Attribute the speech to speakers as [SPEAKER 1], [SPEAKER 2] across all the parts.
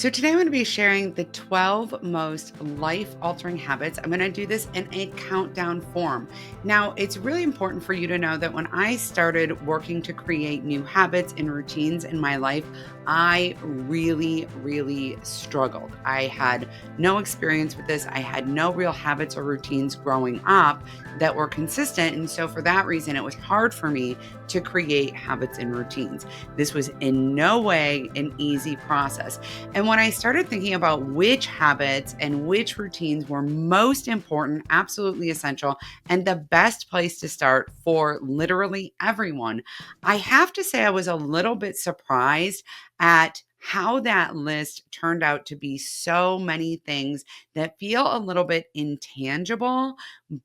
[SPEAKER 1] So, today I'm going to be sharing the 12 most life altering habits. I'm going to do this in a countdown form. Now, it's really important for you to know that when I started working to create new habits and routines in my life, I really struggled. I had no experience with this. I had no real habits or routines growing up that were consistent. And so, for that reason, it was hard for me to create habits and routines. This was in no way an easy process. And when I started thinking about which habits and which routines were most important, absolutely essential, and the best place to start for literally everyone, I have to say I was a little bit surprised at how that list turned out to be so many things that feel a little bit intangible,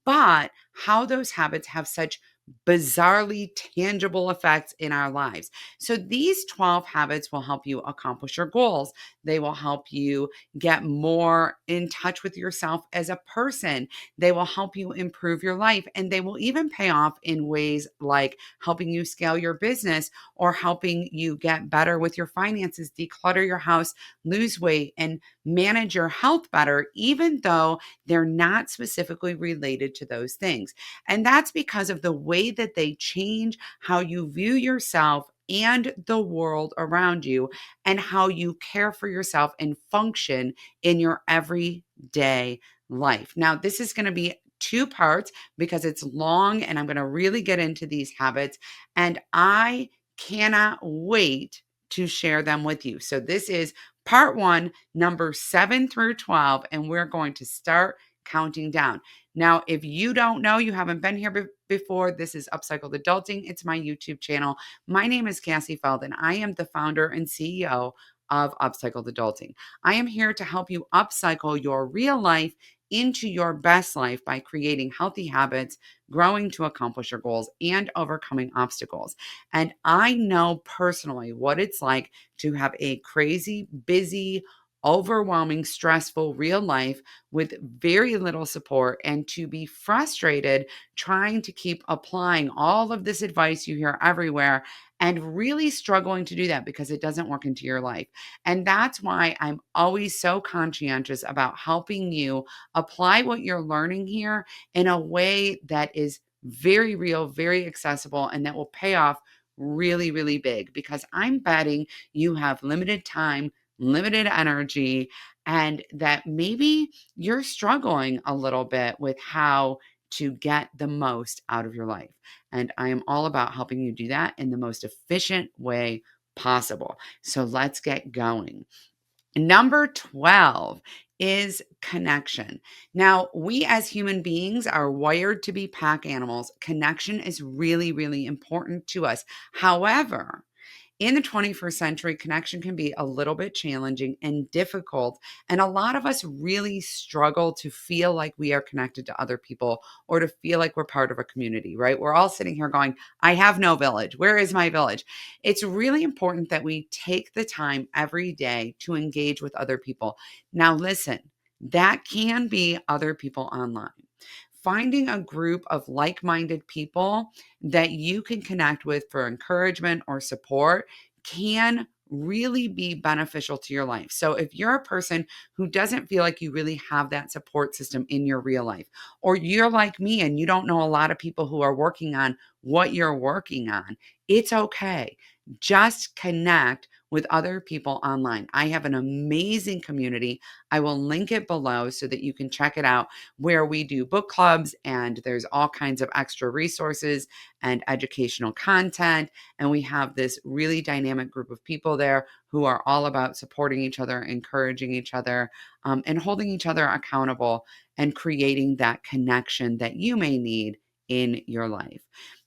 [SPEAKER 1] but how those habits have such bizarrely tangible effects in our lives. So these 12 habits will help you accomplish your goals. They will help you get more in touch with yourself as a person. They will help you improve your life, and they will even pay off in ways like helping you scale your business or helping you get better with your finances, declutter your house, lose weight, and manage your health better, even though they're not specifically related to those things. And that's because of the way that they change how you view yourself and the world around you, and how you care for yourself and function in your everyday life. Now, this is going to be two parts because it's long and I'm going to really get into these habits, and I cannot wait to share them with you. So, this is part one, number 7 through 12, and we're going to start counting down. Now, if you don't know, you haven't been here before, this is Upcycled Adulting. It's my YouTube channel. My name is Cassie Feld, and I am the founder and CEO of Upcycled Adulting. I am here to help you upcycle your real life into your best life by creating healthy habits, growing to accomplish your goals, and overcoming obstacles. And I know personally what it's like to have a crazy, busy, overwhelming, stressful real life with very little support, and to be frustrated trying to keep applying all of this advice you hear everywhere and really struggling to do that because it doesn't work into your life. And that's why I'm always so conscientious about helping you apply what you're learning here in a way that is very real, very accessible, and that will pay off really big, because I'm betting you have limited time, limited energy, and that maybe you're struggling a little bit with how to get the most out of your life. And I am all about helping you do that in the most efficient way possible. So let's get going. Number 12 is connection. Now, we as human beings are wired to be pack animals. Connection is really important to us. However, in the 21st century, connection can be a little bit challenging and difficult. And a lot of us really struggle to feel like we are connected to other people or to feel like we're part of a community, right? We're all sitting here going, I have no village. Where is my village? It's really important that we take the time every day to engage with other people. Now, listen, that can be other people online. Finding a group of like minded people that you can connect with for encouragement or support can really be beneficial to your life. So, if you're a person who doesn't feel like you really have that support system in your real life, or you're like me and you don't know a lot of people who are working on what you're working on, it's okay. Just connect with other people online. I have an amazing community. I will link it below so that you can check it out, where we do book clubs and there's all kinds of extra resources and educational content. And we have this really dynamic group of people there who are all about supporting each other, encouraging each other, and holding each other accountable and creating that connection that you may need in your life.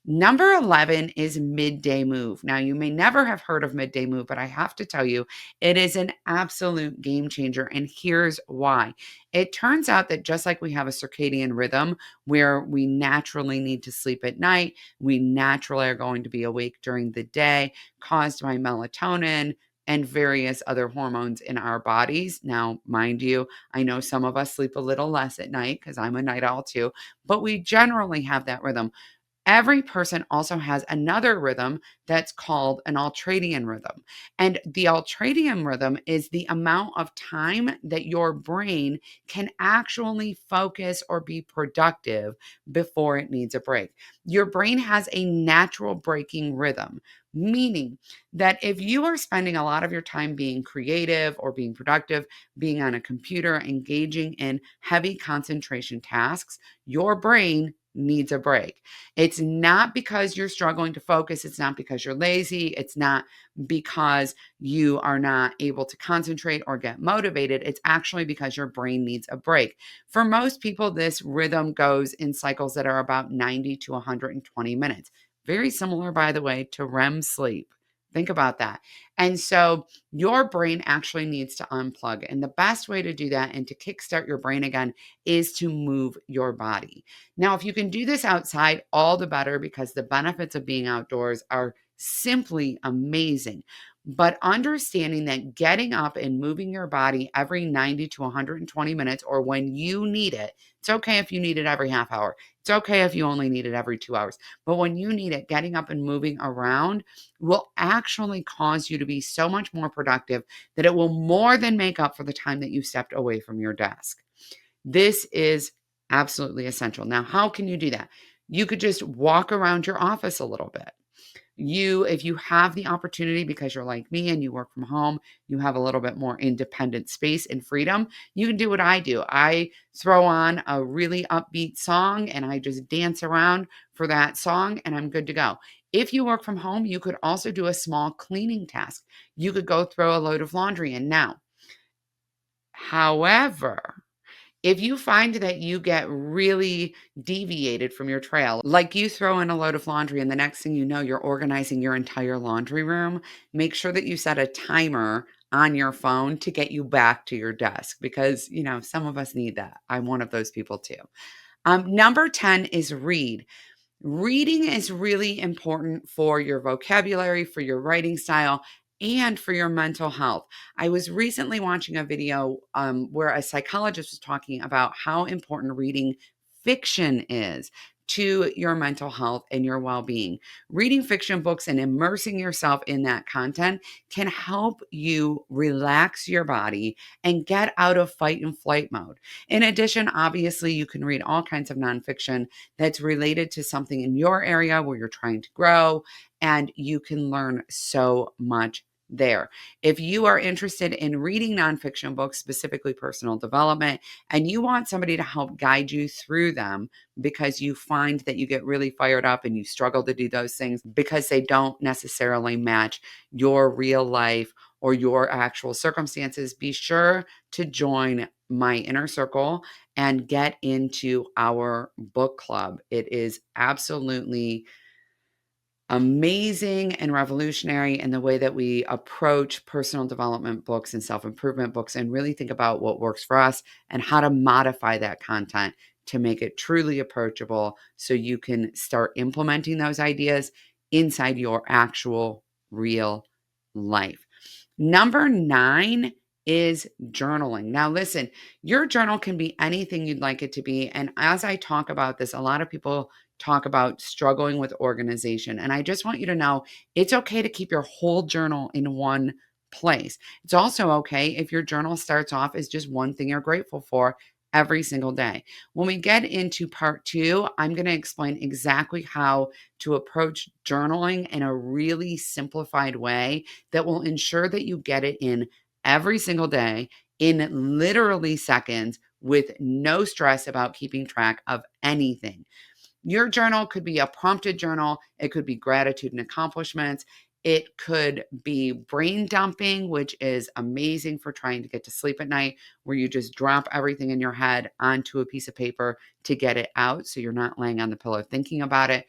[SPEAKER 1] Number 11 is Midday Move. Now, you may never have heard of Midday Move, but I have to tell you, it is an absolute game changer. And here's why. It turns out that just like we have a circadian rhythm where we naturally need to sleep at night, we naturally are going to be awake during the day, caused by melatonin and various other hormones in our bodies. Now, mind you, I know some of us sleep a little less at night because I'm a night owl too, but we generally have that rhythm. Every person also has another rhythm that's called an ultradian rhythm. And the ultradian rhythm is the amount of time that your brain can actually focus or be productive before it needs a break. Your brain has a natural breaking rhythm, meaning that if you are spending a lot of your time being creative or being productive, being on a computer, engaging in heavy concentration tasks, your brain needs a break. It's not because you're struggling to focus. It's not because you're lazy. It's not because you are not able to concentrate or get motivated. It's actually because your brain needs a break. For most people, this rhythm goes in cycles that are about 90 to 120 minutes. Very similar, by the way, to REM sleep. Think about that. And so your brain actually needs to unplug. And the best way to do that and to kickstart your brain again is to move your body. Now, if you can do this outside, all the better because the benefits of being outdoors are simply amazing. But understanding that getting up and moving your body every 90 to 120 minutes, or when you need it, it's okay if you need it every half hour. It's okay if you only need it every 2 hours. But when you need it, getting up and moving around will actually cause you to be so much more productive that it will more than make up for the time that you stepped away from your desk. This is absolutely essential. Now, how can you do that? You could just walk around your office a little bit. If you have the opportunity because you're like me and you work from home, you have a little bit more independent space and freedom. You can do what I do. I throw on a really upbeat song and I just dance around for that song and I'm good to go. If you work from home, you could also do a small cleaning task. You could go throw a load of laundry in now. However, if you find that you get really deviated from your trail, like you throw in a load of laundry and the next thing you know, you're organizing your entire laundry room, make sure that you set a timer on your phone to get you back to your desk because, some of us need that. I'm one of those people too. Number 10 is read. Reading is really important for your vocabulary, for your writing style, and for your mental health. I was recently watching a video where a psychologist was talking about how important reading fiction is to your mental health and your well being. Reading fiction books and immersing yourself in that content can help you relax your body and get out of fight and flight mode. In addition, obviously, you can read all kinds of nonfiction that's related to something in your area where you're trying to grow, and you can learn so much there. If you are interested in reading nonfiction books, specifically personal development, and you want somebody to help guide you through them because you find that you get really fired up and you struggle to do those things because they don't necessarily match your real life or your actual circumstances, be sure to join my inner circle and get into our book club. It is absolutely amazing and revolutionary in the way that we approach personal development books and self-improvement books and really think about what works for us and how to modify that content to make it truly approachable so you can start implementing those ideas inside your actual real life. Number 9 is journaling. Now, listen, your journal can be anything you'd like it to be. And as I talk about this, a lot of people talk about struggling with organization. And I just want you to know it's okay to keep your whole journal in one place. It's also okay if your journal starts off as just one thing you're grateful for every single day. When we get into part 2, I'm going to explain exactly how to approach journaling in a really simplified way that will ensure that you get it in every single day in literally seconds with no stress about keeping track of anything. Your journal could be a prompted journal, it could be gratitude and accomplishments. It could be brain dumping, which is amazing for trying to get to sleep at night, where you just drop everything in your head onto a piece of paper to get it out so you're not laying on the pillow thinking about it.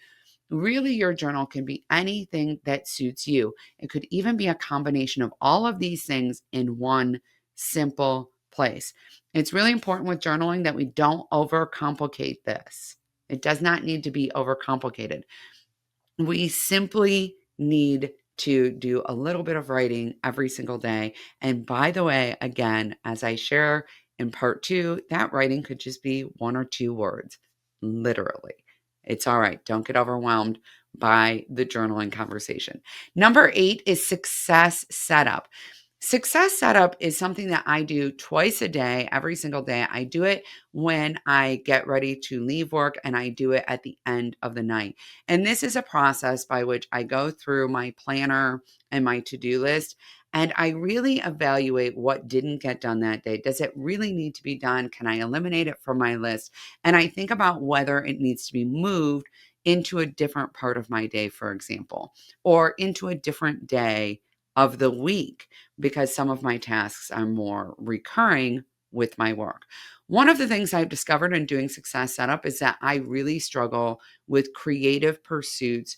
[SPEAKER 1] Really, your journal can be anything that suits you. It could even be a combination of all of these things in one simple place. It's really important with journaling that we don't overcomplicate this. It does not need to be overcomplicated. We simply need to do a little bit of writing every single day. And by the way, again, as I share in part 2, that writing could just be 1 or 2 words, literally. It's all right. Don't get overwhelmed by the journaling conversation. Number 8 is success setup. Success setup is something that I do twice a day, every single day. I do it when I get ready to leave work, and I do it at the end of the night. And this is a process by which I go through my planner and my to-do list, and I really evaluate what didn't get done that day. Does it really need to be done? Can I eliminate it from my list? And I think about whether it needs to be moved into a different part of my day, for example, or into a different day of the week, because some of my tasks are more recurring with my work. One of the things I've discovered in doing success setup is that I really struggle with creative pursuits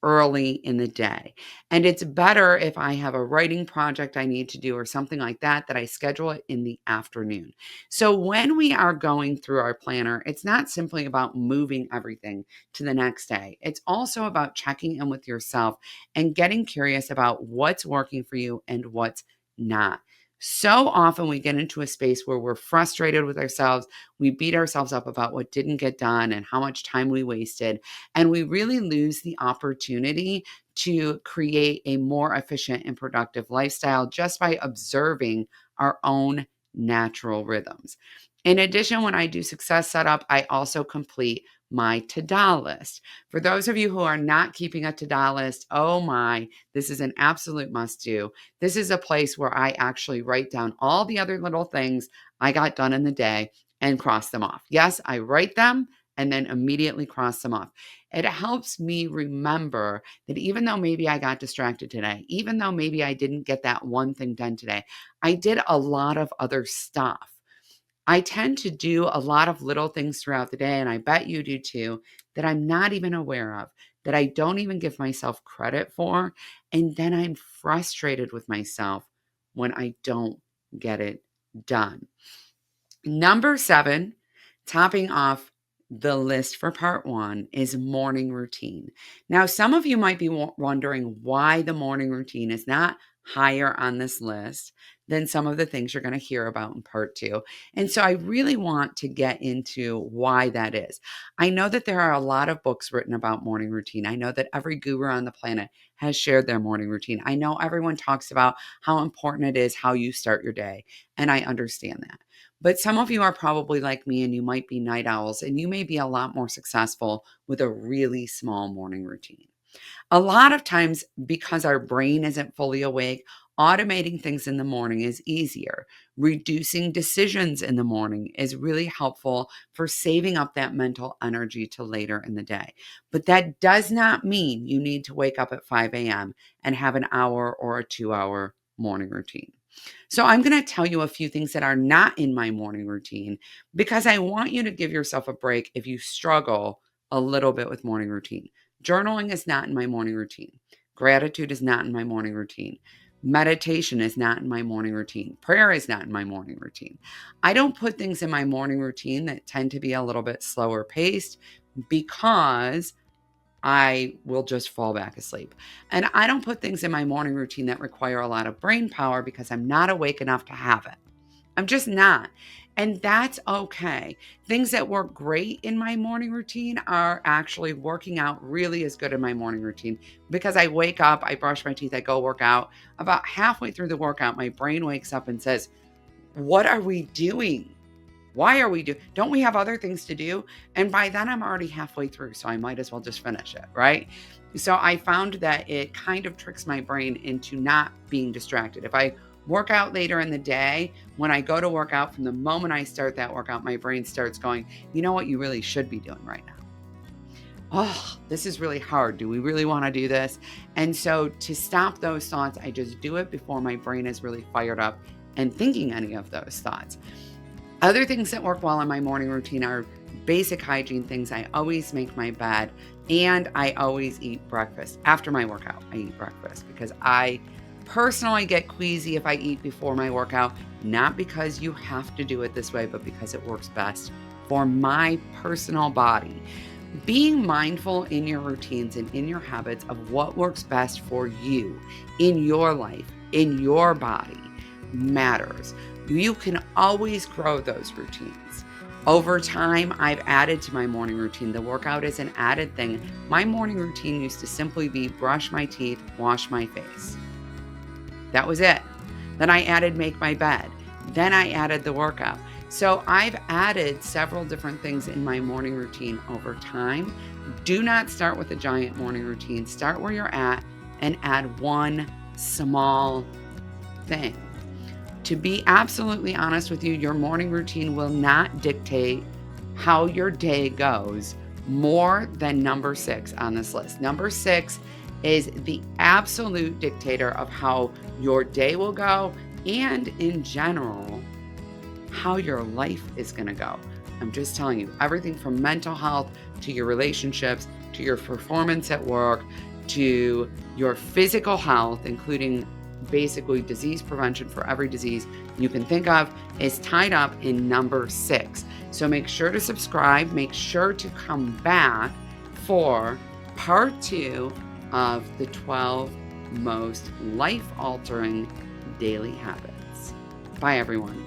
[SPEAKER 1] early in the day. And it's better if I have a writing project I need to do or something like that, that I schedule it in the afternoon. So when we are going through our planner, it's not simply about moving everything to the next day. It's also about checking in with yourself and getting curious about what's working for you and what's not. So often we get into a space where we're frustrated with ourselves. We beat ourselves up about what didn't get done and how much time we wasted. And we really lose the opportunity to create a more efficient and productive lifestyle just by observing our own natural rhythms. In addition, when I do success setup, I also complete my to-do list. For those of you who are not keeping a to-do list, oh my, this is an absolute must do. This is a place where I actually write down all the other little things I got done in the day and cross them off. Yes, I write them and then immediately cross them off. It helps me remember that even though maybe I got distracted today, even though maybe I didn't get that one thing done today, I did a lot of other stuff. I tend to do a lot of little things throughout the day, and I bet you do too, that I'm not even aware of, that I don't even give myself credit for. And then I'm frustrated with myself when I don't get it done. Number 7, topping off the list for part 1, is morning routine. Now, some of you might be wondering why the morning routine is not higher on this list than some of the things you're going to hear about in part 2. And so I really want to get into why that is. I know that there are a lot of books written about morning routine. I know that every guru on the planet has shared their morning routine. I know everyone talks about how important it is how you start your day, and I understand that. But some of you are probably like me, and you might be night owls, and you may be a lot more successful with a really small morning routine. A lot of times, because our brain isn't fully awake, automating things in the morning is easier. Reducing decisions in the morning is really helpful for saving up that mental energy to later in the day. But that does not mean you need to wake up at 5 a.m. and have an hour or a 2-hour morning routine. So I'm going to tell you a few things that are not in my morning routine, because I want you to give yourself a break if you struggle a little bit with morning routine. Journaling is not in my morning routine. Gratitude is not in my morning routine. Meditation is not in my morning routine. Prayer is not in my morning routine. I don't put things in my morning routine that tend to be a little bit slower paced, because I will just fall back asleep. And I don't put things in my morning routine that require a lot of brain power, because I'm not awake enough to have it. I'm just not. And that's okay. Things that work great in my morning routine are actually working out really as good in my morning routine, because I wake up, I brush my teeth, I go work out. About halfway through the workout, my brain wakes up and says, "What are we doing? Why are we doing? Don't we have other things to do?" And by then I'm already halfway through, so I might as well just finish it, right? So I found that it kind of tricks my brain into not being distracted. If I work out later in the day, when I go to work out, from the moment I start that workout, my brain starts going, "You know what you really should be doing right now? Oh, this is really hard. Do we really want to do this?" And so to stop those thoughts, I just do it before my brain is really fired up and thinking any of those thoughts. Other things that work well in my morning routine are basic hygiene things. I always make my bed, and I always eat breakfast. After my workout, I eat breakfast, because I personally get queasy if I eat before my workout, not because you have to do it this way, but because it works best for my personal body. Being mindful in your routines and in your habits of what works best for you in your life, in your body, matters. You can always grow those routines. Over time, I've added to my morning routine. The workout is an added thing. My morning routine used to simply be brush my teeth, wash my face. That was it. Then I added make my bed. Then I added the workout. So I've added several different things in my morning routine over time. Do not start with a giant morning routine. Start where you're at and add one small thing. To be absolutely honest with you, your morning routine will not dictate how your day goes more than number 6 on this list. Number 6 is the absolute dictator of how your day will go and, in general, how your life is going to go. I'm just telling you, everything from mental health to your relationships, to your performance at work, to your physical health, including basically disease prevention for every disease you can think of, is tied up in number 6. So make sure to subscribe. Make sure to come back for part 2 of the 12 most life-altering daily habits. Bye, everyone.